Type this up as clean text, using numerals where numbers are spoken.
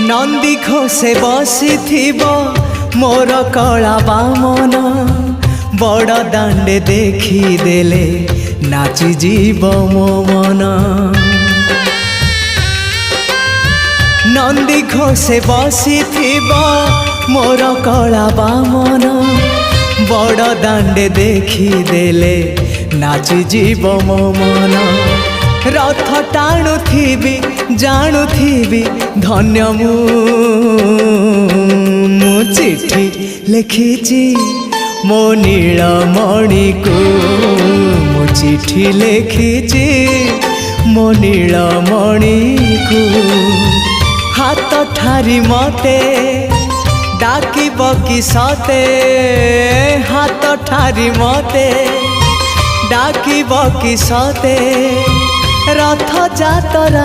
नंदी घोषे बसी मोर कला बामन बड़ दांडे देखी देले नाची जीव मो मन। नंदी घोषे बसी मोर कला बामन बड़ दांडे देखी देले नाची जीव मो मन। रथ टाणुथिबी जाणुथिबी धन्य मु चिट्ठी लिखिची मो नीलमणि को मु चिट्ठी लिखिची मो नीलमणि को। हाथ ठारी मते डाकिब कि सते हाथ ठारी मते डाकिब कि सते रथ जातरा